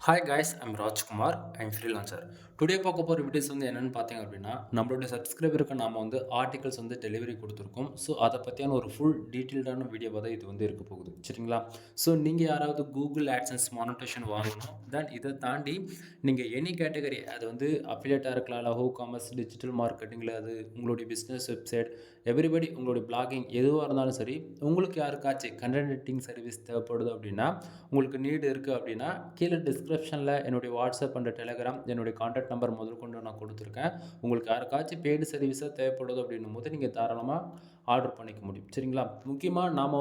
Hi guys, I'm Rajkumar. I'm freelancer. Today பார்க்க போகிற videos என்னென்னு பார்த்தீங்க அப்படின்னா, நம்மளுடைய சப்ஸ்கிரைபருக்கு நாம் ஆர்டிகல்ஸ் டெலிவரி கொடுத்துருக்கோம். ஸோ அதை பற்றியான ஒரு ஃபுல் டீட்டெயில்டான வீடியோவாக தான் இது இருக்க போகுது. சரிங்களா? ஸோ நீங்கள் யாராவது கூகுள் ஆட்சன்ஸ் மானிட்டேஷன் வாங்கணும், தென் இதை தாண்டி நீங்கள் எனி கேட்டகரி, அது அஃபிலியேட்டாக இருக்கலாம், இல்லை ஹோ காமர்ஸ், டிஜிட்டல் மார்க்கெட்டிங்கில், அது உங்களுடைய பிஸ்னஸ் வெப்சைட், எவ்ரிபடி உங்களுடைய பிளாகிங் எதுவாக இருந்தாலும் சரி, உங்களுக்கு யாருக்காச்சும் கண்டென்ட் எடிட்டிங் சர்வீஸ் தேவைப்படுது அப்படின்னா, உங்களுக்கு நீடு இருக்குது அப்படின்னா, கீழே டிஸ்கிரிப்ஷனில் என்னுடைய வாட்ஸ்அப் அண்ட் டெலிகிராம் என்னுடைய கான்டாக்ட் நம்பர் முதற்கொண்டு நான் கொடுத்துருக்கேன். உங்களுக்கு யாருக்காச்சும் பெய்டு சர்வீஸாக தேவைப்படுது அப்படின்னும் போது நீங்கள் தாராளமாக ஆர்டர் பண்ணிக்க முடியும். சரிங்களா? முக்கியமாக நாம்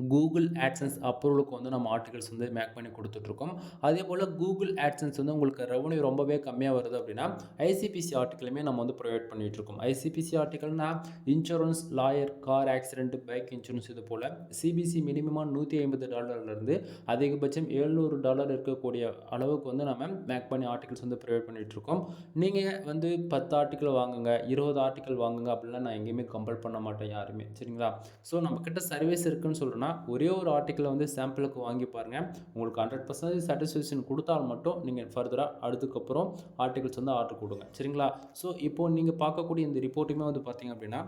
கூகுள் ஆட்சன்ஸ் அப்ரூவலுக்கு நம்ம ஆர்டிகல்ஸ் மேக் பண்ணி கொடுத்துட்ருக்கோம். அதே போல் கூகுள் ஆட்சன்ஸ் உங்களுக்கு ரெவன்யூ ரொம்பவே கம்மியாக வருது அப்படின்னா ஐசிபிசி ஆர்டிக்கலுமே நம்ம ப்ரொவைட் பண்ணிகிட்ருக்கோம். ஐசிபிசி ஆர்டிக்கல்னா insurance, lawyer, car accident, bike insurance, இது போல் சிபிசி மினிமமாக $150 அதிகபட்சம் $700 இருக்கக்கூடிய அளவுக்கு நம்ம மேக் பண்ணி ஆர்டிகல்ஸ் ப்ரொவைட் பண்ணிகிட்ருக்கோம். நீங்கள் 10 ஆர்டிக்கல் வாங்குங்க, 20 ஆர்டிக்கல் வாங்குங்க அப்படிலாம் நான் எங்கேயுமே கம்பல் பண்ண மாட்டேன் யாருமே. சரிங்களா? ஸோ நம்மக்கிட்ட சர்வீஸ் இருக்குதுன்னு சொல்கிறேன்னா ஒரே ஒரு ஆர்டிக்கலை சாம்பிளுக்கு வாங்கி பாருங்கள். உங்களுக்கு 100% சாட்டிஸ்ஃபேக்ஷன் கொடுத்தால் மட்டும் நீங்கள் ஃபர்தராக அடுத்துக்கப்புறம் ஆர்டிகல்ஸ் ஆர்டர் கொடுங்க. சரிங்களா? ஸோ இப்போது நீங்கள் பார்க்கக்கூடிய இந்த ரிப்போர்ட்டுமே பார்த்தீங்க அப்படின்னா,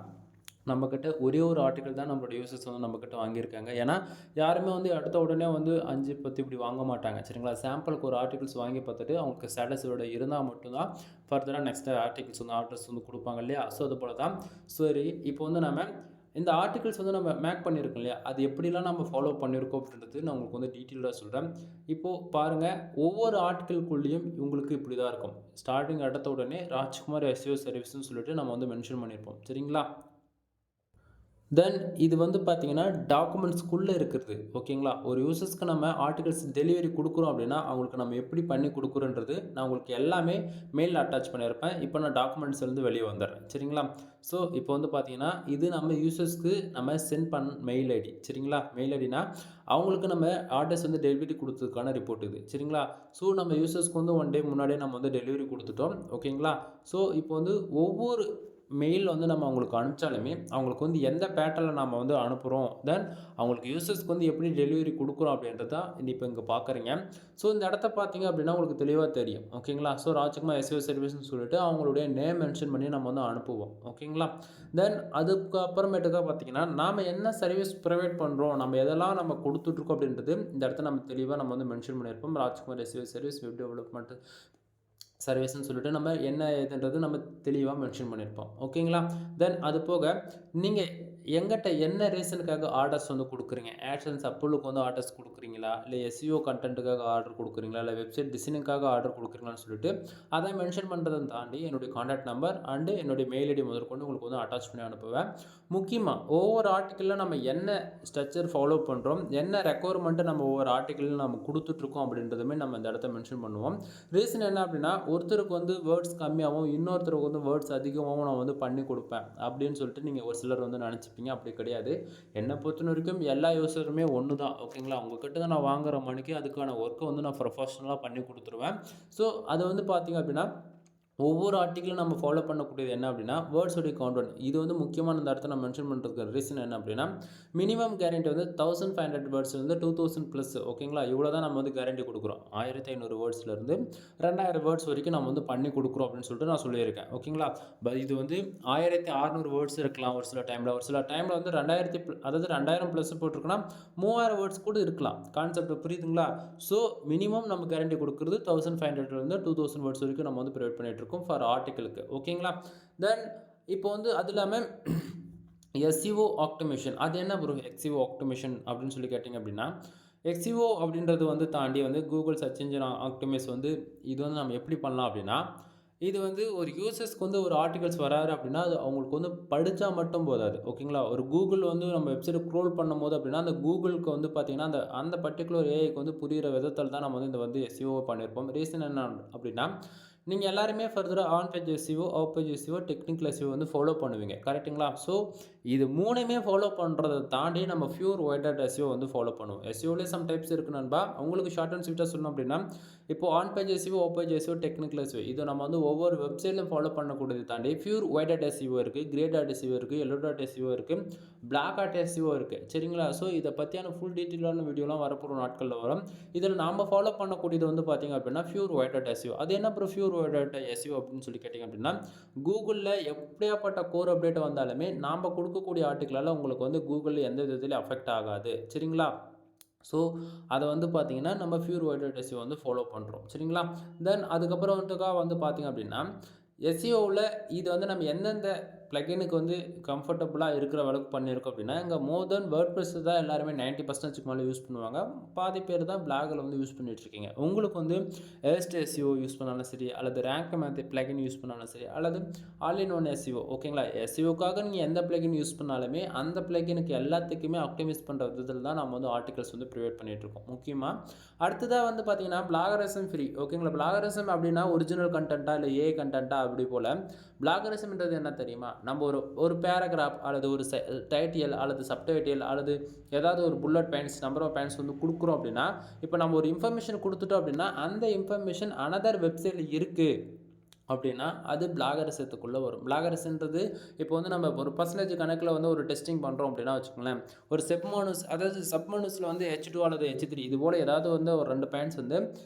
நம்மக்கிட்ட ஒரே ஒரு ஆர்டிக்கல் தான் நம்மளோட யூசர்ஸ் நம்மக்கிட்ட வாங்கியிருக்காங்க. ஏன்னா யாருமே அடுத்த உடனே 5, 10 இப்படி வாங்க மாட்டாங்க. சரிங்களா? சாம்பிளுக்கு ஒரு ஆர்டிகல்ஸ் வாங்கி பார்த்துட்டு அவங்களுக்கு சாட்டிஸ்ஃபைடு இருந்தால் மட்டும்தான் ஃபர்தராக நெக்ஸ்ட் ஆர்டிகல்ஸ் ஆர்டர்ஸ் கொடுப்பாங்க இல்லையா? ஸோ அது போல தான். சரி, இப்போ நம்ம இந்த ஆர்டிகல்ஸ் நம்ம மேக் பண்ணியிருக்கோம் இல்லையா, அது எப்படிலாம் நம்ம ஃபாலோ பண்ணியிருக்கோம் அப்படின்றது நான் உங்களுக்கு டீட்டெயிலாக சொல்கிறேன். இப்போது பாருங்கள், ஒவ்வொரு ஆர்டிக்கலுக்குள்ளேயும் உங்களுக்கு இப்படி தான் இருக்கும். ஸ்டார்டிங் எடுத்த உடனே ராஜ்குமார் எஸ்இஓ சர்வீஸ்னு சொல்லிட்டு நம்ம மென்ஷன் பண்ணியிருப்போம். சரிங்களா? தென் இது பார்த்தீங்கன்னா டாக்குமெண்ட்ஸ்குள்ளே இருக்கிறது. ஓகேங்களா? ஒரு யூசர்ஸ்க்கு நம்ம ஆர்டிகல்ஸ் டெலிவரி கொடுக்குறோம் அப்படின்னா அவங்களுக்கு நம்ம எப்படி பண்ணி கொடுக்குறோன்றது நான் உங்களுக்கு எல்லாமே மெயிலில் அட்டாச் பண்ணியிருப்பேன். இப்போ நான் டாக்குமெண்ட்ஸ்லேருந்து வெளியே வந்துடுறேன். சரிங்களா? ஸோ இப்போ பார்த்தீங்கன்னா இது நம்ம யூசர்ஸ்க்கு நம்ம சென்ட் பண்ண மெயில் ஐடி. சரிங்களா? மெயில் ஐடினா அவங்களுக்கு நம்ம ஆர்டர்ஸ் டெலிவரி கொடுத்ததுக்கான ரிப்போர்ட் இது. சரிங்களா? ஸோ நம்ம யூசர்ஸ்க்கு ஒன் டே முன்னாடியே நம்ம டெலிவரி கொடுத்துட்டோம். ஓகேங்களா? ஸோ இப்போ ஒவ்வொரு மெயில் நம்ம அவங்களுக்கு அனுப்பிச்சாலுமே அவங்களுக்கு எந்த பேட்டர்னில் நம்ம அனுப்புகிறோம், தென் அவங்களுக்கு யூசர்ஸ்க்கு எப்படி டெலிவரி கொடுக்குறோம் அப்படின்றது தான் இப்போ இங்கே பார்க்குறீங்க. ஸோ இந்த இடத்த பார்த்தீங்க அப்படின்னா உங்களுக்கு தெளிவாக தெரியும். ஓகேங்களா? ஸோ ராஜ்குமார் எஸ்இஓ சர்வீஸ்னு சொல்லிட்டு அவங்களுடைய நேம் மென்ஷன் பண்ணி நம்ம அனுப்புவோம். ஓகேங்களா? தென் அதுக்கு அப்புறமேட்டுக்கா பார்த்தீங்கன்னா நாம் என்ன சர்வீஸ் ப்ரொவைட் பண்ணுறோம், நம்ம எதெல்லாம் நம்ம கொடுத்துட்ருக்கோம் அப்படின்றது இந்த இடத்த நம்ம தெளிவாக நம்ம மென்ஷன் பண்ணியிருப்போம். Rajkumar SEO service, web development சர்வீஸ்ன்னு சொல்லிட்டு நம்ம என்ன ஏதுன்றது நம்ம தெளிவாக மென்ஷன் பண்ணியிருப்போம். ஓகேங்களா? தென் அது போக நீங்கள் எங்கிட்ட என்ன ரீசனுக்காக ஆர்டர்ஸ் கொடுக்குறீங்க, ஆட்சன்ஸ் அப்ரூவலுக்கு ஆர்டர்ஸ் கொடுக்குறீங்களா, இல்லை எஸ்இஓ கண்டென்ட்டுக்காக ஆர்டர் கொடுக்குறீங்களா, இல்லை வெப்சைட் டிசைனுக்காக ஆர்டர் கொடுக்குறீங்களான்னு சொல்லிட்டு அதை மென்ஷன் பண்ணுறதை தாண்டி என்னுடைய கான்டாக்ட் நம்பர் அண்டு என்னுடைய மெயில் ஐடி முதற்கொண்டு உங்களுக்கு அட்டாச் பண்ணி அனுப்புவேன். முக்கியமாக ஒவ்வொரு ஆர்டிக்கலில் நம்ம என்ன ஸ்ட்ரக்சர் ஃபாலோ பண்ணுறோம், என்ன ரெக்குவயர்மெண்ட்டு நம்ம ஒவ்வொரு ஆர்டிக்கலில் நம்ம கொடுத்துட்ருக்கோம் அப்படின்றதுமே நம்ம இந்த இடத்த மென்ஷன் பண்ணுவோம். ரீசன் என்ன அப்படின்னா, ஒருத்தருக்கு வேர்ட்ஸ் கம்மியாகவும் இன்னொருத்தருக்கு வேர்ட்ஸ் அதிகமாகவும் நான் பண்ணி கொடுப்பேன் அப்படின்னு சொல்லிட்டு நீங்கள் ஒரு சிலர் நினச்சிப்பீங்க. அப்படி கிடையாது. என்னை பொறுத்த வரைக்கும் எல்லா யூசருமே ஒன்று தான். ஓகேங்களா? உங்ககிட்ட தான் நான் வாங்குற மணிக்கு அதுக்கான ஒர்க்கை நான் ப்ரொஃபஷனலாக பண்ணி கொடுத்துருவேன். ஸோ அது பார்த்தீங்க அப்படின்னா ஒவ்வொரு ஆர்டிக்கலும் நம்ம ஃபாலோ பண்ணக்கூடியது என்ன அப்படின்னா வேர்ட்ஸோடைய கவுண்ட். இது முக்கியமான இந்த இடத்த நான் மென்ஷன் பண்ணுறதுக்கு ரீசன் என்ன அப்படின்னா, மினிமம் கேரண்டி 1500 வேர்ட்ஸ் 2000 ப்ளஸ். ஓகேங்களா? இவ்வளோ தான் நம்ம கேரண்டி கொடுக்குறோம். 1500 வேர்ட்ஸ்லேருந்து 2000 வேர்ட்ஸ் வரைக்கும் நம்ம பண்ணி கொடுக்குறோம் அப்படின்னு சொல்லிட்டு நான் சொல்லியிருக்கேன். ஓகேங்களா? இது 1600 வேர்ட்ஸ் இருக்கலாம் ஒரு சில டைமில். ஒரு சில டைமில் 2000 அதாவது 2000 ப்ளஸ் போட்டிருக்குன்னா 3000 வேர்ட்ஸ் கூட இருக்கலாம். கான்செப்ட் புரியுதுங்களா? ஸோ மினிமம் நம்ம கேரண்டி கொடுக்குறது 1500 2000 வேர்ட்ஸ் வரைக்கும் நம்ம ப்ரொவைட் பண்ணிட்டு இருக்கோம் ஃபார் ஆர்டிக்கலுக்கு. ஓகேங்களா? தென் இப்போ அது இல்லாமல் எஸ்இஓ ஆப்டிமேஷன், அது என்ன ப்ரோ எஸ்இஓ ஆப்டிமேஷன் அப்படின்னு சொல்லி கேட்டிங்க அப்படின்னா, எஸ்இஓ அப்படின்றது தாண்டி கூகுள் சர்ச் இன்ஜின் ஆப்டிமைஸ் இது நம்ம எப்படி பண்ணலாம் அப்படின்னா, இது ஒரு யூசர்ஸ்க்கு ஒரு ஆர்டிகல்ஸ் வராரு அப்படின்னா அது அவங்களுக்கு படித்தா மட்டும் போதாது. ஓகேங்களா? ஒரு கூகுள் நம்ம வெப்சைட் க்ரோல் பண்ணும்போது அப்படின்னா அந்த கூகுளுக்கு பார்த்தீங்கன்னா அந்த அந்த பர்டிகுலர் ஏஐக்கு புரிகிற விதத்தில் தான் நம்ம இந்த எஸ்இஓ பண்ணியிருப்போம். ரீசன் என்ன அப்படின்னா, நீங்கள் எல்லாருமே ஃபர்தராக on page SEO, off page SEO, technical SEO follow பண்ணுவீங்க. கரெக்ட்டுங்களா? ஸோ இது 3மே ஃபாலோ பண்ணுறதை தாண்டி நம்ம pure white hat SEO follow பண்ணுவோம். எஸ்இஓலேயே சம் டைப்ஸ் இருக்கு நண்பா. உங்களுக்கு ஷார்ட் அண்ட் ஸ்வீட்டாக சொல்லணும் அப்படின்னா, இப்போ on page SEO, off page SEO, technical SEO இது நம்ம ஒவ்வொரு வெப்சைட்லையும் ஃபாலோ பண்ணக்கூடியது தாண்டி பியூர் ஒயிட் ஹேட் எஸ்இஓ இருக்குது, கிரே டாட் எஸ்இஓ இருக்குது, எல்லோ டாட் எஸ்இஓ இருக்குது, பிளாக் ஹாட் எஸ்இஓ இருக்குது சரிங்களா. ஸோ இதை பற்றியான ஃபுல் டீட்டெயிலான வீடியோலாம் வரப்போகிற நாட்களில் வரும். இதில் நாம் ஃபாலோ பண்ணக்கூடியது வந்து பார்த்திங்க அப்படின்னா பியூர் ஒயிட் ஹாட் எஸ்இஓ. அது என்ன bro pure white hot SEO அப்படின்னு சொல்லி கேட்டிங்க அப்படின்னா, கூகுளில் எப்படியாப்பட்ட கோர் அப்டேட் வந்தாலுமே நாம் கொடுக்கக்கூடிய ஆர்டிக்கலால் உங்களுக்கு வந்து கூகுளில் எந்த விதத்துலையும் அஃபெக்ட் ஆகாது சரிங்களா. ஸோ அதை வந்து பார்த்திங்கன்னா நம்ம பியூர் ஒயிட் ஹாட் எஸ்இஓ வந்து ஃபாலோ பண்ணுறோம் சரிங்களா. தென் அதுக்கப்புறம் வந்து பார்த்திங்க அப்படின்னா எஸ்இஓவில் இது வந்து நம்ம எந்தெந்த ப்ளகினுக்கு வந்து கம்ஃபர்டபுளாக இருக்கிற அளவுக்கு பண்ணியிருக்கோம் அப்படின்னா, இங்கே மோர் தென் வேர்ட்ப்ரெஸ் தான் எல்லாருமே 90% மேலே யூஸ் பண்ணுவாங்க. பாதி பேர் தான் பிளாகில் வந்து யூஸ் பண்ணிகிட்ருக்கீங்க. உங்களுக்கு வந்து எஸ்ட் எஸ்இஓ யூஸ் பண்ணாலும் சரி, அல்லது ரேங்க் மேத் ப்ளகின் யூஸ் பண்ணாலும் சரி, அல்லது ஆல் இன் ஒன் எஸ்இஓ ஓகேங்களா. எஸ்இஓக்காக நீங்கள் எந்த ப்ளகின் யூஸ் பண்ணாலுமே அந்த ப்ளகினுக்கு எல்லாத்துக்குமே ஆப்டிமைஸ் பண்ணுற விதத்தில் தான் நம்ம வந்து ஆர்டிகல்ஸ் வந்து ப்ரிவேட் பண்ணிகிட்ருக்கோம் முக்கியமாக. அடுத்ததாக வந்து பார்த்திங்கன்னா பிளாகரிசம் ஃப்ரீ ஓகேங்களா. பிளாகரிசம் அப்படின்னா ஒரிஜினல் கண்டென்ட்டா இல்லை ஏ கண்டென்ட்டா அப்படி போல். பிளாகரிசம்ன்றது என்ன தெரியுமா, நம்ம ஒரு பேராகிராஃப் அல்லது ஒரு டைட்டில் அல்லது சப்டைட்டில் அல்லது ஏதாவது ஒரு bullet points number of points வந்து கொடுக்குறோம் அப்படின்னா, இப்போ நம்ம ஒரு இன்ஃபர்மேஷன் கொடுத்துட்டோம் அப்படின்னா அந்த இன்ஃபர்மேஷன் அனதர் வெப்சைட்டில் இருக்குது அப்படின்னா அது பிளாகரிசத்துக்குள்ளே வரும். பிளாகரிசன்றது இப்போ வந்து நம்ம ஒரு பர்சன்டேஜ் கணக்கில் வந்து ஒரு டெஸ்டிங் பண்ணுறோம் அப்படின்னா வச்சுக்கோங்களேன், ஒரு செப்மானுஸ் அதாவது சப்மானுஸில் வந்து H2 அல்லது H3 இது போல் ஏதாவது வந்து ஒரு 2 பாயிண்ட்ஸ் வந்து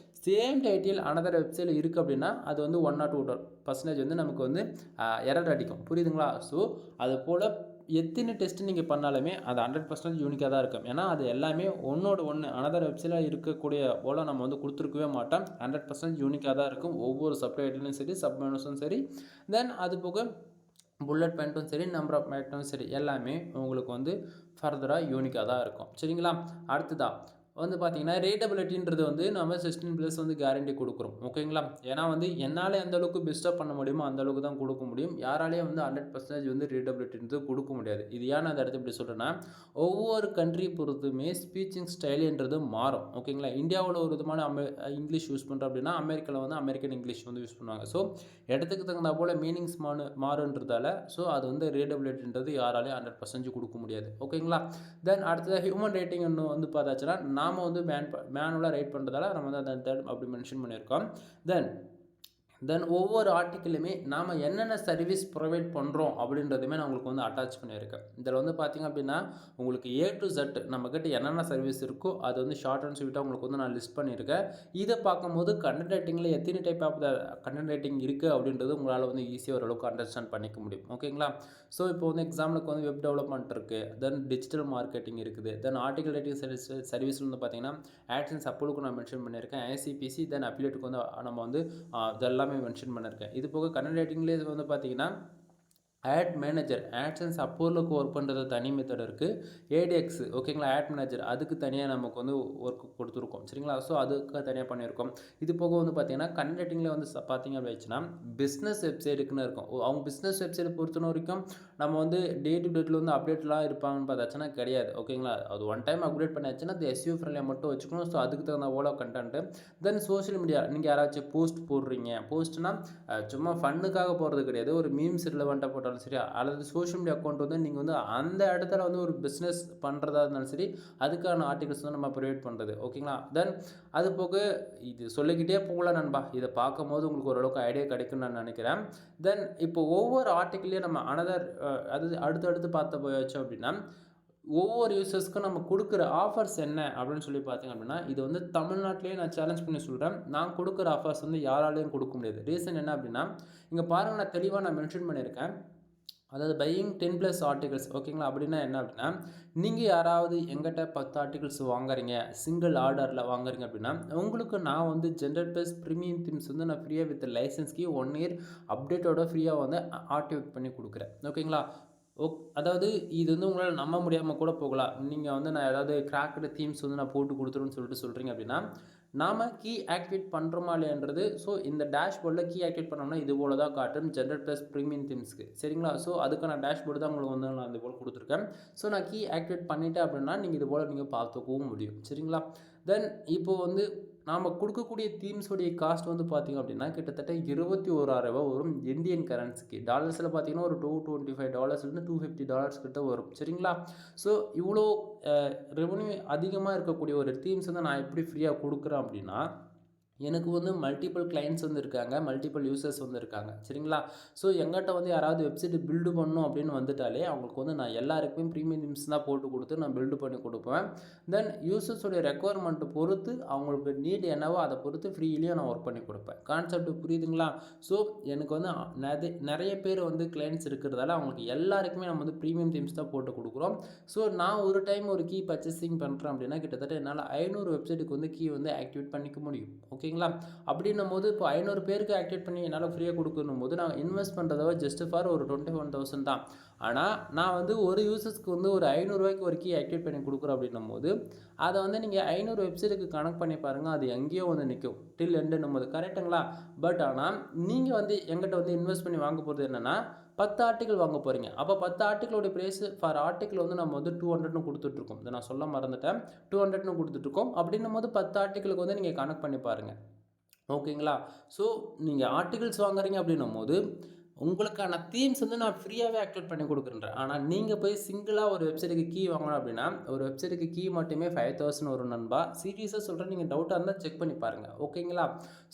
சேம் டைட்டில் அனதர் வெப்சைட்டில் இருக்குது அப்படின்னா அது வந்து 1 or 2% வந்து நமக்கு வந்து எரர் அடிக்கும் புரியுதுங்களா. ஸோ அது போல் எத்தனை டெஸ்ட்டு நீங்கள் பண்ணாலுமே அது 100% யூனிக்காக தான் இருக்கும். ஏன்னா அது எல்லாமே ஒன்றோட ஒன்று அனதர் வெப்சைட்டில் இருக்கக்கூடிய போல் நம்ம வந்து கொடுத்துருக்கவே மாட்டோம். 100% யூனிக்காக தான் இருக்கும். ஒவ்வொரு சப்டைட்டிலும் சரி, சப்மெனுஸும் சரி, தென் அது போக புல்லட் பாயிண்ட்டும் சரி, நம்பர் ஆஃப் பாயிண்ட்டும் சரி, எல்லாமே உங்களுக்கு வந்து ஃபர்தராக யூனிக்காக தான் இருக்கும் சரிங்களா. அடுத்ததாக வந்து பார்த்திங்கன்னா ரீடபிலிட்டின்றது வந்து நம்ம 16+ வந்து கேரண்டி கொடுக்குறோம் ஓகேங்களா. ஏன்னா வந்து என்னால் எந்த அளவுக்கு பெஸ்ட்டாக பண்ண முடியுமோ அந்த அளவுக்கு தான் கொடுக்க முடியும். யாராலேயும் வந்து 100% வந்து ரீடபிலிட்டின்றது கொடுக்க முடியாது. இது ஏன் அந்த இடத்துல இப்படி சொல்கிறேன்னா, ஒவ்வொரு கண்ட்ரி பொறுத்துமே ஸ்பீச்சிங் ஸ்டைலுன்றது மாறும் ஓகேங்களா. இந்தியாவில் ஒரு விதமான இங்கிலீஷ் யூஸ் பண்ணுறோம் அப்படின்னா அமெரிக்காவில் வந்து அமெரிக்கன் இங்கிலீஷ் வந்து யூஸ் பண்ணுவாங்க. ஸோ இடத்துக்கு தகுந்த போல் மீனிங்ஸ் மாறுன்றதால ஸோ அது வந்து ரீடபிலிட்டின்றது யாராலையும் 100% கொடுக்க முடியாது ஓகேங்களா. தென் அடுத்தது ஹியூமன் ரேட்டிங் ஒன்று வந்து பார்த்தாச்சுன்னா நாம் வந்து மேனுவலாக ரைட் பண்ணுறதால நம்ம வந்து அந்த தேர்ட் அப்படி மென்ஷன் பண்ணியிருக்கோம். தென் ஒவ்வொரு ஆர்டிக்கிளுமே நாம் என்னென்ன சர்வீஸ் ப்ரொவைட் பண்ணுறோம் அப்படின்றதுமே நான் உங்களுக்கு வந்து அட்டாச் பண்ணியிருக்கேன். இதில் வந்து பார்த்திங்க அப்படின்னா உங்களுக்கு A to Z நம்மக்கிட்ட என்னென்ன சர்வீஸ் இருக்கோ அது வந்து ஷார்ட் அண்ட் ஸ்வீட்டாக உங்களுக்கு வந்து நான் லிஸ்ட் பண்ணியிருக்கேன். இதை பார்க்கும்போது கண்டென்ட் ரைட்டிங்கில் எத்தனை டைப் ஆஃப் கண்டென்ட் ரைட்டிங் இருக்குது அப்படின்றது உங்களால் வந்து ஈஸியாக ஓரளவுக்கு அண்டர்ஸ்டாண்ட் பண்ணிக்க முடியும் ஓகேங்களா. ஸோ இப்போ வந்து எக்ஸாம்பிளுக்கு வந்து வெப் டெவலப்மெண்ட் இருக்குது, தென் டிஜிட்டல் மார்க்கெட்டிங் இருக்குது, தென் ஆர்டிகல் ரைட்டிங் சர்வீஸில் வந்து பார்த்திங்கன்னா ஆட்சன்ஸ் அப்போலுக்கு நான் மென்ஷன் பண்ணியிருக்கேன், ICPC, தென் அஃபிலியேட்டுக்கு வந்து நம்ம வந்து இதெல்லாமே மென்ஷன் பண்ணியிருக்கேன். இது போக கண்டென்ட் ரைட்டிங்லேயே வந்து பார்த்தீங்கன்னா ஆட் மேனேஜர் ஆட்சன்ஸ் அப்போலுக்கு ஒர்க் பண்ணுறது தனி மெத்தட் இருக்குது. ADX ஓகேங்களா, ஆட் மேனேஜர் அதுக்கு தனியாக நமக்கு வந்து ஒர்க் கொடுத்துருக்கோம் சரிங்களா. ஸோ அதுக்கு தனியாக பண்ணியிருக்கோம். இது போக வந்து பார்த்திங்கன்னா கண்டென்ட் ரைட்டிங்கில் வந்து பார்த்திங்க அப்படின்னா பிஸ்னஸ் வெப்சைட்டுக்குன்னு இருக்கும். அவங்க பிஸ்னஸ் வெப்சைட் பொறுத்த வரைக்கும் நம்ம வந்து டே டு டேட்டில் வந்து அப்டேட்லாம் இருப்பாங்கன்னு பார்த்தாச்சுன்னா கிடையாது ஓகேங்களா. அது ஒன் டைம் அப்டேட் பண்ணியாச்சுன்னா அது SEO ஃப்ரெண்ட்லியாக மட்டும் வச்சுக்கணும். ஸோ அதுக்கு தகுந்த போல கண்டென்ட்டு. தென் சோஷியல் மீடியா நீங்கள் யாராச்சும் போஸ்ட் போடுறீங்க, போஸ்ட்னால் சும்மா ஃபன்னுக்காக போடுறது கிடையாது, ஒரு மீம்ஸ் ரிலவெண்ட்டாக போட்டாலும் சரி, அல்லது சோஷியல் மீடியா அக்கௌண்ட் வந்து நீங்கள் வந்து அந்த இடத்துல வந்து ஒரு பிஸ்னஸ் பண்ணுறதா இருந்தாலும் சரி அதுக்கான ஆர்டிகல்ஸ் வந்து நம்ம ப்ரொவைட் பண்ணுறது ஓகேங்களா. தென் அது போக இது சொல்லிக்கிட்டே போகலாம் நண்பா, இதை பார்க்கும்போது உங்களுக்கு ஓரளவுக்கு ஐடியா கிடைக்கும்னு நான் நினைக்கிறேன். தென் இப்போ ஒவ்வொரு ஆர்டிக்கிளையும் நம்ம அதாவது அடுத்தடுத்து பார்த்து போயாச்சு அப்படின்னா ஒவ்வொரு யூசர்ஸ்க்கும் நம்ம கொடுக்குற ஆஃபர்ஸ் என்ன அப்படின்னு சொல்லி பார்த்தீங்க அப்படின்னா, இது வந்து தமிழ்நாட்டிலேயே நான் சேலஞ்ச் பண்ணி சொல்கிறேன், நான் கொடுக்குற ஆஃபர்ஸ் வந்து யாராலையும் கொடுக்க முடியாது. ரீசன் என்ன அப்படின்னா, இங்கே பாருங்கள், நான் தெளிவாக நான் மென்ஷன் பண்ணியிருக்கேன். அதாவது பையிங் 10+ ஆர்டிகல்ஸ் ஓகேங்களா. அப்படின்னா என்ன அப்படின்னா, நீங்கள் யாராவது எங்கிட்ட 10 ஆர்டிகல்ஸ் வாங்குறீங்க, சிங்கிள் ஆர்டரில் வாங்குறீங்க அப்படின்னா உங்களுக்கு நான் வந்து ஜென்ரேட்+ ப்ரீமியம் தீம்ஸ் வந்து நான் ஃப்ரீயாக வித் லைசன்ஸ்க்கு 1 இயர் அப்டேட்டோட ஃப்ரீயாக வந்து ஆக்டிவேட் பண்ணி கொடுக்குறேன் ஓகேங்களா. அதாவது இது வந்து உங்களால் நம்ப முடியாமல் கூட போகலாம். நீங்கள் வந்து நான் ஏதாவது கிராக்டு தீம்ஸ் வந்து நான் போட்டு கொடுத்துருன்னு சொல்கிறீங்க அப்படின்னா, நாம் கீ ஆக்டிவேட் பண்ணுறோமா இல்லையான்றது ஸோ இந்த டேஷ்போர்டில் கீ ஆக்டிவேட் பண்ணோம்னா இது போல் தான் காட்டும் ஜென்ரேட்+ ப்ரீமியம் தீம்ஸ்க்கு சரிங்களா. ஸோ அதுக்கான டேஷ்போர்டு தான் உங்களுக்கு வந்து நான் இது போல் கொடுத்துருக்கேன். ஸோ நான் கீ ஆக்டிவேட் பண்ணிட்டேன் அப்படின்னா நீங்கள் இது போல் நீங்கள் பார்த்துக்கவும் முடியும் சரிங்களா. தென் இப்போது வந்து நாம் கொடுக்கக்கூடிய தீம்ஸோடைய காஸ்ட் வந்து பார்த்திங்க அப்படின்னா கிட்டத்தட்ட 21,000 வரும் இந்தியன் கரன்சிக்கு. டாலர்ஸில் பார்த்திங்கன்னா ஒரு $225 $250 கிட்ட வரும் சரிங்களா. ஸோ இவ்வளோ ரெவன்யூ அதிகமாக இருக்கக்கூடிய ஒரு தீம்ஸ் வந்து நான் எப்படி ஃப்ரீயாக கொடுக்குறேன் அப்படின்னா, எனக்கு வந்து மல்டிபிள் கிளையண்ட்ஸ் வந்து இருக்காங்க. மல்டிபிள் யூசர்ஸ் வந்து இருக்காங்க. சரிங்களா? ஸோ எங்கிட்ட வந்து யாராவது வெப்சைட் பில்டு பண்ணணும் அப்படின்னு வந்துட்டாலே, அவங்களுக்கு வந்து நான் எல்லாருக்குமே ப்ரீமியம் தீம்ஸ் தான் போட்டு குடுத்து நான் பில்டு பண்ணி குடுப்பேன். தென் யூசர்ஸோட ரெக்வயர்மெண்ட்ட பொறுத்து, அவங்களுக்கு நீட் என்னவோ அத பொறுத்து ஃப்ரீலியும் நான் ஒர்க் பண்ணி குடுப்பேன். கான்செப்ட் புரியுதுங்களா? ஸோ எனக்கு வந்து நெறைய பேர் வந்து கிளையண்ட்ஸ் இருக்கிறதால, அவங்களுக்கு எல்லாருக்குமே நம்ம வந்து ப்ரீமியம் தீம்ஸ் தான் போட்டு குடுக்குறோம். ஸோ நான் ஒரு டைம் ஒரு கீ பர்ச்சேசிங் பண்றேன் அப்படின்னா, கிட்டத்தட்ட என்னால 500 வெப்சைட்டுக்கு வந்து கீ வந்து ஆக்டிவேட் பண்ணிக்க முடியும். ஓகேங்களா? அப்படின்னும்போது இப்போ 500 பேருக்கு ஆக்டிவேட் பண்ணி என்னால் ஃப்ரீயாக கொடுக்கணும்போது நான் இன்வெஸ்ட் பண்ணுறத ஜஸ்ட் ஃபார் ஒரு 21,000 தான். ஆனால் நான் வந்து ஒரு யூசர்ஸ்க்கு வந்து ஒரு ரூ. 500 ஒரு கீ ஆக்டிவேட் பண்ணி கொடுக்குறோம் அப்படின்னும்போது, அதை வந்து நீங்கள் 500 வெப்சைட்டுக்கு கனெக்ட் பண்ணி பாருங்கள். அது எங்கேயோ வந்து நிற்கும் டில் எண்டுன்னும் போது, கரெக்டுங்களா? பட் ஆனால் நீங்கள் வந்து எங்கிட்ட வந்து இன்வெஸ்ட் பண்ணி வாங்க போகிறது என்னென்னா 10 ஆர்டிக்கல் வாங்க போகிறீங்க. அப்போ 10 ஆர்டிக்கலோட ப்ரைஸ் ஃபார் ஆர்டிக்கல் வந்து நம்ம வந்து 200ன்னு கொடுத்துட்ருக்கோம். இதை நான் சொல்ல மறந்துட்டேன். 200ன்னு கொடுத்துட்ருக்கோம். அப்படின்னும் போது 10 ஆர்டிக்கலுக்கு வந்து நீங்கள் கனெக்ட் பண்ணி பாருங்கள். ஓகேங்களா? ஸோ நீங்கள் ஆர்டிகல்ஸ் வாங்குறீங்க அப்படின்னும்போது, உங்களுக்கான தீம்ஸ் வந்து நான் ஃப்ரீயாவே ஆக்டிவேட் பண்ணி குடுக்குறேன்றேன். ஆனா நீங்க போய் சிங்கிளா ஒரு வெப்சைட்டுக்கு கீ வாங்கணும் அப்படின்னா, ஒரு வெப்சைட்டுக்கு கீ மட்டுமே 5000 வரும் நண்பா. சீரியஸா சொல்றேன். நீங்க டவுட்டா இருந்தா செக் பண்ணி பாருங்க. ஓகேங்களா?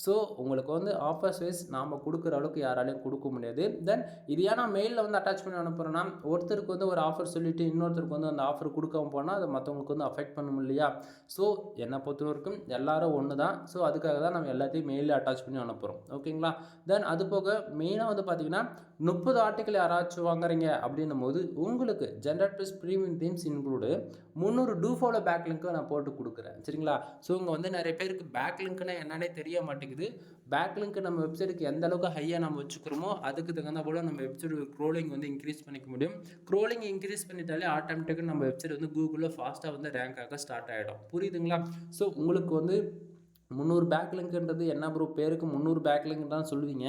ஸோ உங்களுக்கு வந்து ஆஃபர்ஸ் வைஸ் நாம குடுக்குற அளவுக்கு யாராலயும் குடுக்க முடியாது. தென் இது ஏன் நான் மெயில்ல வந்து அட்டாச் பண்ணி அனுப்புறேன்னா, ஒருத்தருக்கு வந்து ஒரு ஆஃபர் சொல்லிட்டு இன்னொருத்தருக்கு வந்து அந்த ஆஃபர் குடுக்காம போனா, அது மத்தவங்களுக்கு வந்து அஃபெக்ட் பண்ணும் இல்லையா? ஸோ என்ன பொறுத்தவரைக்கும் எல்லாரும் ஒண்ணு தான். ஸோ அதுக்காக தான் நம்ம எல்லாத்தையும் மெயில்ல அட்டாச் பண்ணி அனுப்புறோம். ஓகேங்களா? தென் அது போக மெயினா வந்து பார்த்தீங்கன்னா 30 ஆர்டிக்கல் யாராச்சும் வாங்குறீங்க அப்படின்னும்போது, உங்களுக்கு generate plus premium themes include 300 do follow back link நான் போட்டு குடுக்குறேன். சரிங்களா? ஸோ இங்க வந்து நெறைய பேருக்கு பேக் லிங்க்னா என்னன்னே தெரிய மாட்டேங்குது. பேக் லிங்க் நம்ம வெப்சைட்டுக்கு எந்த அளவுக்கு ஹையா நம்ம வச்சுக்கிறோமோ, அதுக்கு தகுந்தா போல நம்ம வெப்சைட் க்ரோலிங் வந்து இன்கிரீஸ் பண்ணிக்க முடியும். க்ரோலிங் இன்கிரீஸ் பண்ணிட்டாலே ஆட்டோமேட்டிக்கா நம்ம வெப்சைட் வந்து கூகுள்ல ஃபாஸ்ட்டா வந்து ரேங்க் ஆக ஸ்டார்ட் ஆயிடும். புரியுதுங்களா? ஸோ உங்களுக்கு வந்து 300 பேக் லிங்க்ன்றது என்ன ப்ரோ பேருக்கு 300 பேக் லிங்க் தான் சொல்லுவீங்க.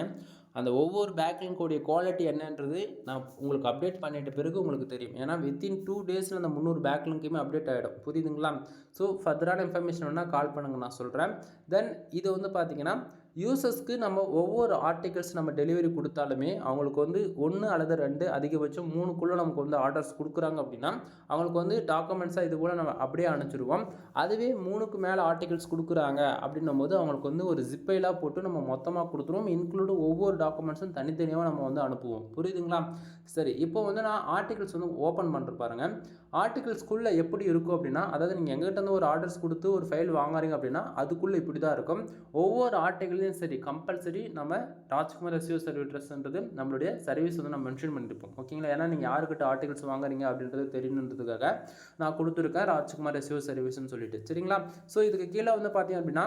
அந்த ஒவ்வொரு பேக் லிங்க்கோடைய குவாலிட்டி என்னன்றது நான் உங்களுக்கு அப்டேட் பண்ணிட்ட பிறகு உங்களுக்கு தெரியும். ஏன்னா வித்தின் 2 டேஸில் அந்த 300 பேக் லிங்க்குமே அப்டேட் ஆகிடும். புரியுதுங்களா? ஸோ ஃபர்தரான இன்ஃபர்மேஷன் வேணால் கால் பண்ணுங்கள், நான் சொல்கிறேன். தென் இது வந்து பார்த்தீங்கன்னா யூசர்ஸ்க்கு நம்ம ஒவ்வொரு ஆர்டிகல்ஸ் நம்ம டெலிவரி கொடுத்தாலுமே அவங்களுக்கு வந்து 1 அல்லது 2 அதிகபட்சம் 3க்குள்ளே நமக்கு வந்து ஆர்டர்ஸ் கொடுக்குறாங்க அப்படின்னா, அவங்களுக்கு வந்து டாக்குமெண்ட்ஸாக இது போல் நம்ம அப்படியே அனுப்பிச்சிடுவோம். அதுவே 3க்கு மேலே ஆர்டிகல்ஸ் கொடுக்குறாங்க அப்படின்னும்போது அவங்களுக்கு வந்து ஒரு ஜிப்பைலாம் போட்டு நம்ம மொத்தமாக கொடுத்துருவோம். இன்க்ளூடு ஒவ்வொரு டாக்குமெண்ட்ஸும் தனித்தனியாக நம்ம வந்து அனுப்புவோம். புரியுதுங்களா? சரி, இப்போ வந்து நான் ஆர்டிகல்ஸ் வந்து ஓப்பன் பண்ணுற பாருங்க. ஆர்டிகல்ஸ்குள்ளே எப்படி இருக்கும் அப்படின்னா, அதாவது நீங்கள் எங்கிட்ட இருந்து ஒரு ஆர்டர்ஸ் கொடுத்து ஒரு ஃபைல் வாங்குறீங்க அப்படின்னா அதுக்குள்ளே இப்படி தான் இருக்கும். ஒவ்வொரு ஆர்டிகல்லையும் சரி கம்பல்சரி நம்ம ராஜ்குமார் எஸ்இஓ சர்வீஸ்ன்றது நம்மளுடைய சர்வீஸ் வந்து நம்ம மென்ஷன் பண்ணியிருப்போம். ஓகேங்களா? ஏன்னா நீங்கள் யாருக்கிட்ட ஆர்டிகல்ஸ் வாங்குறீங்க அப்படின்றது தெரியணுன்றதுக்காக நான் கொடுத்துருக்கேன் ராஜ்குமார் எஸ்இஓ சர்வீஸ்ன்னு சொல்லிட்டு. சரிங்களா? ஸோ இதுக்கு கீழே வந்து பார்த்தீங்க அப்படின்னா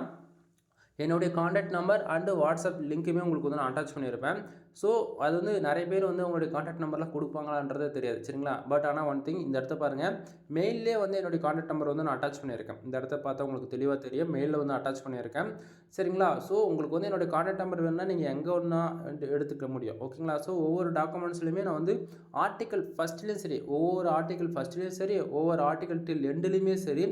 என்னுடைய காண்டாக்ட் நம்பர் அண்டு வாட்ஸ்அப் லிங்க்குமே உங்களுக்கு வந்து நான் அட்டாச் பண்ணியிருப்பேன். ஸோ அது வந்து நிறைய பேர் வந்து உங்களுடைய காண்டாக்ட் நம்பர்லாம் கொடுப்பாங்களான்றதே தெரியாது. சரிங்களா? பட் ஆனால் ஒன் திங், இந்த இடத்த பாருங்கள். மெயிலே வந்து என்னுடைய காண்டாக்ட் நம்பர் வந்து நான் அட்டாச் பண்ணியிருக்கேன். இந்த இடத்த பார்த்தா உங்களுக்கு தெளிவாக தெரியும். மெயிலில் வந்து அட்டாச் பண்ணியிருக்கேன். சரிங்களா? ஸோ உங்களுக்கு வந்து என்னுடைய காண்டாக்ட் நம்பர் வேணும்னா நீங்கள் எங்கே ஒன்றா எடுத்துக்க முடியும். ஓகேங்களா? ஸோ ஒவ்வொரு டாக்குமெண்ட்ஸ்லையுமே நான் வந்து ஆர்டிக்கல் ஃபஸ்ட்லேயும் சரி, ஒவ்வொரு ஆர்டிக்கல் ஃபஸ்ட்லேயும் சரி, ஒவ்வொரு ஆர்டிக்கல் டில் எண்டுலேயுமே சரி,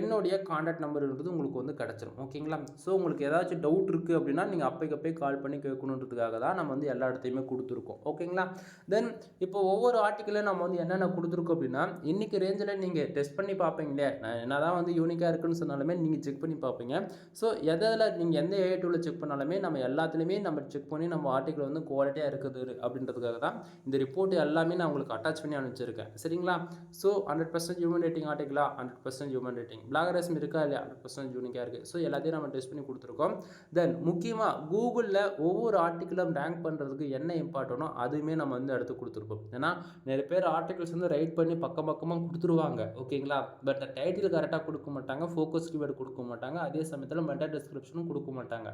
என்னுடைய காண்டாக்ட் நம்பர்ன்றது உங்களுக்கு வந்து கிடச்சிரும். ஓகேங்களா? ஸோ உங்களுக்கு ஏதாச்சும் டவுட் இருக்குது அப்படின்னா நீங்கள் அப்போக்கப்பே கால் பண்ணி கேட்கணுன்றதுக்காக தான் நம்ம வந்து எல்லா இடத்தையுமே கொடுத்துருக்கோம். ஓகேங்களா? தென் இப்போ ஒவ்வொரு ஆர்டிக்கலையும் நம்ம வந்து என்னென்ன கொடுத்துருக்கோம் அப்படின்னா, இன்னைக்கு ரேஞ்சில் நீங்கள் டெஸ்ட் பண்ணி பார்ப்பீங்களே, நான் என்ன தான் வந்து யூனிக்காக இருக்குன்னு சொன்னாலுமே நீங்கள் செக் பண்ணி பார்ப்பீங்க. ஸோ எதில் நீங்கள் எந்த ஏஐ டூலில் செக் பண்ணாலுமே நம்ம எல்லாத்துலேயுமே நம்ம செக் பண்ணி நம்ம ஆர்டிக்கல் வந்து குவாலிட்டியாக இருக்குது அப்படின்றதுக்காக தான் இந்த ரிப்போர்ட் எல்லாமே நான் உங்களுக்கு அட்டாச் பண்ணி அனுப்பிச்சிருக்கேன். சரிங்களா? ஸோ 100% ஹியூமன் ரேட்டிங் ஆர்டிக்கலா 100% ஹியூமன் ரேட்டிங் பிளாகரிசம் இருக்கா இல்லையா 100% யூனிக்காக இருக்குது. ஸோ எல்லாத்தையும் நம்ம டெஸ்ட் பண்ணி கொடுத்துருக்கோம். தென் முக்கியமாக கூகுளில் ஒவ்வொரு ஆர்டிக்கலும் ரேங்க் பண்ணுறதுக்கு என்ன இம்பார்ட்டனோ அதுவுமே நம்ம வந்து எடுத்து கொடுத்துருக்கோம். ஏன்னா நிறைய பேர் ஆர்டிகல்ஸ் வந்து ரைட் பண்ணி பக்கமாக கொடுத்துருவாங்க. ஓகேங்களா? பட் டைட்டில் கரெக்டாக கொடுக்க மாட்டாங்க, ஃபோக்கஸ் கீவேர்டு கொடுக்க மாட்டாங்க, அதே சமயத்தில் மெட்டா டிஸ்கிரிப்ஷனும் கொடுக்க மாட்டாங்க.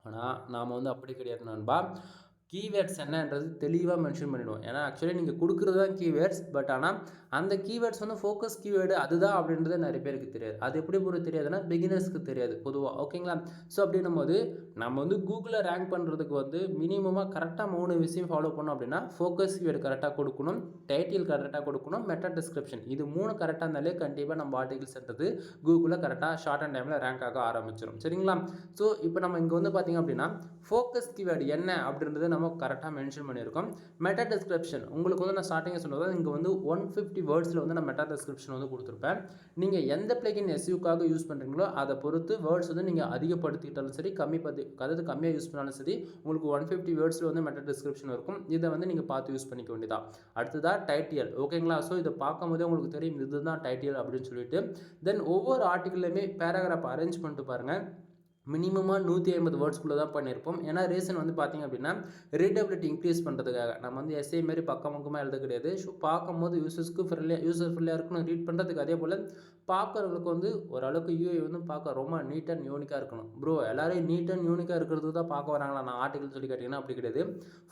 ஆனால் நாம் வந்து அப்படி கிடையாது நண்பா. கீவேர்ட்ஸ் என்னன்றது தெளிவாக மென்ஷன் பண்ணிவிடுவோம். ஏன்னா ஆக்சுவலி நீங்கள் கொடுக்குறது தான் கீவேர்ட்ஸ். பட் ஆனால் அந்த கீவேர்ட்ஸ் வந்து ஃபோக்கஸ் கீவேர்டு அதுதான் அப்படின்றது நிறைய பேருக்கு தெரியாது. அது எப்படி பொறுத்து தெரியாதுன்னா பிகினர்ஸ்க்கு தெரியாது பொதுவாக. ஓகேங்களா? ஸோ அப்படின்னும் போது நம்ம வந்து கூகுளில் ரேங்க் பண்ணுறதுக்கு வந்து மினிமமாக கரெக்டாக 3 விஷயம் ஃபாலோ பண்ணோம் அப்படின்னா, ஃபோக்கஸ் கீவேர்டு கரெக்டாக கொடுக்கணும், டைட்டில் கரெக்டாக கொடுக்கணும், மெட்டா டிஸ்கிரிப்ஷன் இது 3 கரெக்டாக இருந்தாலே கண்டிப்பாக நம்ம ஆர்டிகல்ஸ்ன்றது கூகுளில் கரெக்டாக ஷார்ட் அண்ட் டைமில் ரேங்க் ஆக ஆரம்பிச்சிடும். சரிங்களா? ஸோ இப்போ நம்ம இங்கே வந்து பார்த்திங்க அப்படின்னா ஃபோக்கஸ் கீவேர்டு என்ன அப்படின்றத நம்ம நம்ம கரெக்டாக மென்ஷன் பண்ணியிருக்கோம். மெட்டா டிஸ்கிரிப்ஷன் உங்களுக்கு வந்து நான் ஸ்டார்டிங்கில் சொன்னது இங்கே வந்து 150 வேர்ட்ஸில் வந்து நான் மெட்டா டிஸ்கிரிப்ஷன் வந்து கொடுத்துருப்பேன். நீங்கள் எந்த பிளகின் எஸ்யூக்காக யூஸ் பண்ணுறீங்களோ அதை பொறுத்து வேர்ட்ஸ் வந்து நீங்கள் அதிகப்படுத்திக்கிட்டாலும் சரி அதாவது கம்மியாக யூஸ் பண்ணாலும் சரி உங்களுக்கு 150 வேர்ட்ஸில் வந்து மெட்டா டிஸ்கிரிப்ஷன் இருக்கும். இதை வந்து நீங்கள் பார்த்து யூஸ் பண்ணிக்க வேண்டியதான். அடுத்ததான் டைட்டில். ஓகேங்களா? ஸோ இதை பார்க்கும்போதே உங்களுக்கு தெரியும் இதுதான் டைட்டில் அப்படின்னு சொல்லிட்டு. தென் ஒவ்வொரு ஆர்டிக்கிளையுமே பேராகிராஃப் அரேஞ்ச் பண்ணிட்டு பாருங்கள். மினிமமாக 150 வேர்ட்ஸ்குள்ளே தான் பண்ணியிருப்போம். ஏன்னா ரீசன் வந்து பார்த்திங்க அப்படின்னா ரீடபிலிட்டி இன்க்ரீஸ் பண்ணுறதுக்காக நம்ம வந்து எஸ்ஏ மாரி பக்கமாக எழுத கிடையாது. ஸோ பார்க்கும்போது யூசர் ஃப்ரெண்ட்லியாக இருக்கணும் ரீட் பண்ணுறதுக்கு. அதே போல் பார்க்குறவங்களுக்கு வந்து ஓரளவுக்கு யூஐ வந்து பார்க்க ரொம்ப நீட் அண்ட் யூனிக்காக இருக்கணும். ப்ரோ எல்லாரையும் நீட் அண்ட் யூனிக்காக இருக்கிறது தான் பார்க்க வராங்களா நான் ஆர்டிகல் சொல்லி கேட்டிங்கன்னா அப்படி கிடையாது.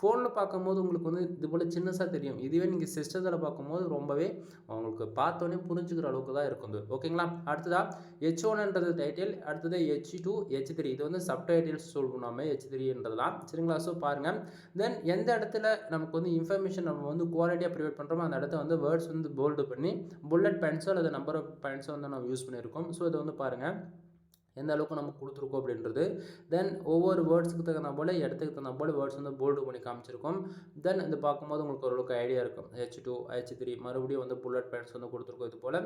ஃபோனில் பார்க்கும்போது உங்களுக்கு வந்து இது போல் சின்னதாக தெரியும். இதுவே நீங்கள் சிஸ்டத்தில் பார்க்கும்போது ரொம்பவே உங்களுக்கு பார்த்தோன்னே புரிஞ்சுக்கிற அளவுக்கு தான் இருக்குது. ஓகேங்களா? அடுத்ததாக H1ன்றது டைட்டில், அடுத்தது H2 H3 இது வந்து சப்டைட்டில்ஸ் சொல்லுவோம் நம்ம H3ன்றதுலாம். சரிங்களா? ஸோ பாருங்கள். தென் எந்த இடத்துல நமக்கு வந்து இன்ஃபர்மேஷன் நம்ம வந்து குவாலிட்டியாக ப்ரொவைட் பண்ணுறோமோ அந்த இடத்த வந்து வேர்ட்ஸ் வந்து போல்டு பண்ணி புல்லட் பாயிண்ட்ஸோ அல்லது நம்பர் ஆஃப் பாயிண்ட்ஸோ வந்து நம்ம யூஸ் பண்ணியிருக்கோம். ஸோ இதை வந்து பாருங்கள் எந்த அளவுக்கு நம்ம கொடுத்துருக்கோம் அப்படின்றது. தென் ஒவ்வொரு வேர்ட்ஸுக்கு தகுந்த போல் இடத்துக்கு தகுந்த போல் வேர்ட்ஸ் வந்து போல்டு பண்ணி காமிச்சிருக்கோம். தென் இது பார்க்கும்போது உங்களுக்கு ஓரளவுக்கு ஐடியா இருக்கும். H2 H3 மறுபடியும் வந்து புல்லட் பாயிண்ட்ஸ் வந்து கொடுத்துருக்கோம். இது போல்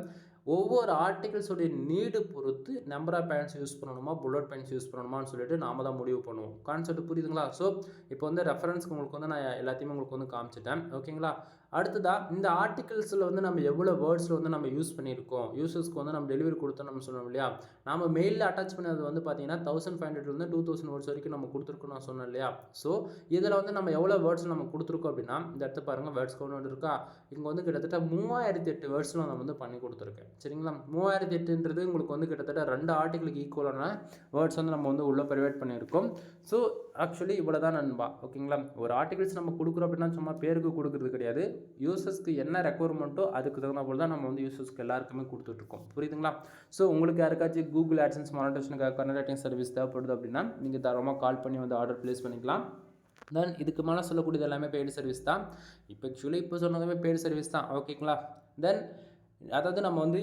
ஒவ்வொரு ஆர்டிகல்ஸோடைய நீடு பொறுத்து நம்பர் ஆஃப் பாயிண்ட்ஸ் யூஸ் பண்ணணுமா புல்லட் பாயிண்ட்ஸ் யூஸ் பண்ணணுமான்னு சொல்லிட்டு நாம தான் முடிவு பண்ணுவோம். கான்செப்ட் புரியுதுங்களா? ஸோ இப்போ வந்து ரெஃபரன்ஸ்க்கு உங்களுக்கு வந்து நான் எல்லாத்தையுமே உங்களுக்கு வந்து காமிச்சிட்டேன். ஓகேங்களா? அடுத்ததாக இந்த ஆர்டிகல்ஸில் வந்து நம்ம எவ்வளோ வேர்ட்ஸில் வந்து நம்ம யூஸ் பண்ணியிருக்கோம் யூசர்ஸ்க்கு வந்து நம்ம டெலிவரி கொடுத்தோம் நம்ம சொன்னோம் இல்லையா? நம்ம மெயிலில் அட்டாச் பண்ணது வந்து பார்த்தீங்கன்னா 1500 2000 வேர்ட்ஸ் வரைக்கும் நம்ம கொடுத்துருக்கோம் நான் சொன்னேன் இல்லையா? ஸோ இதில் வந்து நம்ம எவ்வளோ வேர்ட்ஸ் நம்ம கொடுத்துருக்கோம் அப்படின்னா இந்த இடத்த பாருங்கள் வேர்ட்ஸ் கவுண்ட் இருக்கா? இங்கே வந்து கிட்டத்தட்ட 3008 வேர்ட்ஸில் நான் வந்து பண்ணி கொடுத்துருக்கேன். சரிங்களா? 3008ன்றது உங்களுக்கு வந்து கிட்டத்தட்ட 2 ஆர்டிகளுக்கு ஈக்குவலான வேர்ட்ஸ் வந்து நம்ம வந்து உள்ளே ப்ரொவைட் பண்ணியிருக்கோம். ஸோ ஆக்சுவலி இவ்வளோ தான் நண்பா. ஓகேங்களா? ஒரு ஆர்டிகல்ஸ் நம்ம கொடுக்குறோம் அப்படின்னா சும்மா பேருக்கு கொடுக்குறது கிடையாது. யூசர்ஸ்க்கு என்ன ரெக்குவயர்மெண்ட்டோ அதுக்கு தகுந்த போல் தான் நம்ம வந்து யூசர்ஸ்க்கு எல்லாருக்குமே கொடுத்துட்ருக்கோம். புரியுதுங்களா? ஸோ உங்களுக்கு யாருக்காச்சும் கூகுள் AdSense மானிட்டேஷனுக்காக கன்சல்டிங் சர்வீஸ் தேவைப்படுது அப்படின்னா நீங்கள் தாராளமாக கால் பண்ணி வந்து ஆர்டர் ப்ளேஸ் பண்ணிக்கலாம். தென் இதுக்கு மேலே சொல்லக்கூடியது எல்லாமே பெய்டு சர்வீஸ் தான். இப்போ சொன்னதுமே பெய்டு சர்வீஸ் தான். ஓகேங்களா? தென் அதாவது நம்ம வந்து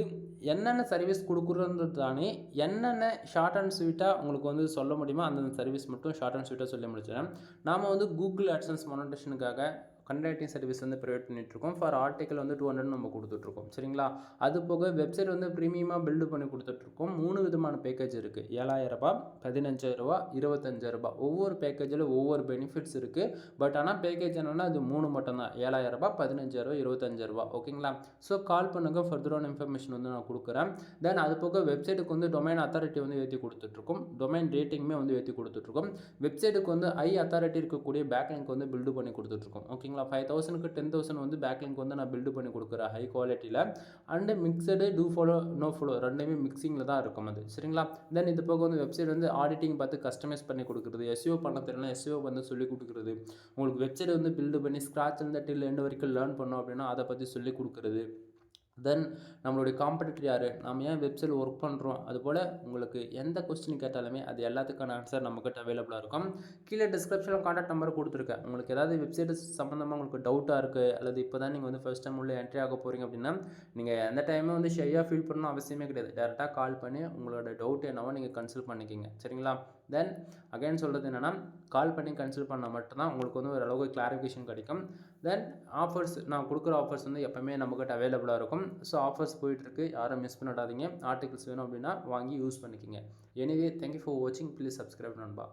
என்னென்ன சர்வீஸ் கொடுக்குறோன்றது தானே என்னென்ன ஷார்ட் அண்ட் ஸ்வீட்டாக உங்களுக்கு வந்து சொல்ல முடியுமோ அந்தந்த சர்வீஸ் மட்டும் ஷார்ட் அண்ட் ஸ்வீட்டாக சொல்லி முடிச்சிடறேன். நாம் வந்து கூகுள் AdSense மானிட்டேஷனுக்காக கண்டக்டிங் சர்வீஸ் வந்து ப்ரொவைட் பண்ணிட்டுருக்கோம். ஃபார் ஆர்டிக்கல் வந்து 200 நம்ம கொடுத்துட்ருக்கோம். சரிங்களா? அது போக வெப்சைட் வந்து ப்ரீமியமாக பில்டு பண்ணி கொடுத்துட்ருக்கோம். 3 விதமான பேக்கேஜ் இருக்குது. 7000 ரூபாய், 15000 25000 ஒவ்வொரு பேக்கேஜில் ஒவ்வொரு பெனிஃபிட்ஸ் இருக்குது. பட் ஆனால் பேக்கேஜ் என்னென்னா அது 3 மட்டும்தான். 7000 ரூபாய், 15000 25000. ஓகேங்களா? ஸோ கால் பண்ணுங்கள். ஃபர்தரான இன்ஃபர்மேஷன் வந்து நான் கொடுக்குறேன். தென் அது போக வெப்சைட்டுக்கு வந்து டொமைன் அத்தாரிட்டி வந்து ஏற்றி கொடுத்துட்ருக்கோம். டொமைன் ரேட்டிங்குமே வந்து ஏற்றி கொடுத்துட்ருக்கோம். வெப்சைட்டுக்கு வந்து அத்தாரிட்டி இருக்கக்கூடிய பேக்லிங்க் வந்து பில்டு பண்ணி கொடுத்துட்ருக்கோம். ஓகேங்களா? 5000க்கு 10,000 வந்து பேக்லிங்க் வந்து நான் பில்டு பண்ணி கொடுக்குறேன் ஹை குவாலிட்டியில். And mixed do follow no follow ரெண்டுமே மிக்சிங்கில் தான் இருக்கும் அது. சரிங்களா? தென் இது போக வந்து வெப்சைட் வந்து ஆடிட்டிங் பார்த்து கஸ்டமைஸ் பண்ணி கொடுக்குறது, எஸ்இஓ பண்ண தெரியல எஸ்இஓ வந்து சொல்லிக் கொடுக்குறது, உங்களுக்கு வெப்சைட் வந்து பில்டு பண்ணி ஸ்க்ராட்ச்லேருந்து டில் எண்ட் வரைக்கும் லேர்ன் பண்ணோம் அப்படின்னா அதை பற்றி சொல்லிக் கொடுக்குறது. தென் நம்மளுடைய காம்படிட்டர் யார், நம்ம ஏன் வெப்சைட் ஒர்க் பண்ணுறோம், அதுபோல் உங்களுக்கு எந்த கொஸ்டின் கேட்டாலுமே அது எல்லாத்துக்கான ஆன்சர் நம்மக்கிட்ட அவைலபிளாக இருக்கும். கீழே டிஸ்கிரிப்ஷனில் கான்டாக்ட் நம்பர் கொடுத்துருக்கேன். உங்களுக்கு ஏதாவது வெப்சைட் சம்மந்தமாக உங்களுக்கு டவுட்டாக இருக்குது அல்லது இப்போ தான் நீங்கள் வந்து ஃபஸ்ட் டைம் உள்ள என்ட்ரி ஆக போகிறீங்க அப்படின்னா நீங்கள் எந்த டைமும் வந்து ஷையாக ஃபீல் பண்ணணும் அவசியமே கிடையாது. டேரெக்டாக கால் பண்ணி உங்களோட டவுட் என்னவோ நீங்கள் கன்சல்ட் பண்ணிக்கிங்க. சரிங்களா? தென் அகைன் சொல்கிறது என்னென்னா கால் பண்ணி கன்சல்ட் பண்ணால் மட்டும்தான் உங்களுக்கு வந்து ஓரளவுக்கு கிளாரிஃபிகேஷன் கிடைக்கும். தென் ஆஃபர்ஸ் நான் கொடுக்குற ஆஃபர்ஸ் வந்து எப்போவுமே நம்மக்கிட்ட அவைலபிளாக இருக்கும். ஸோ ஆஃபர்ஸ் போயிட்டுருக்கு, யாரும் மிஸ் பண்ணிடாதீங்க. ஆர்டிகல்ஸ் வேணும் அப்படின்னா வாங்கி யூஸ் பண்ணிக்கிங்க. எனிவே தேங்க்யூ ஃபார் வாட்சிங். ப்ளீஸ் சப்ஸ்கிரைப் நண்பா.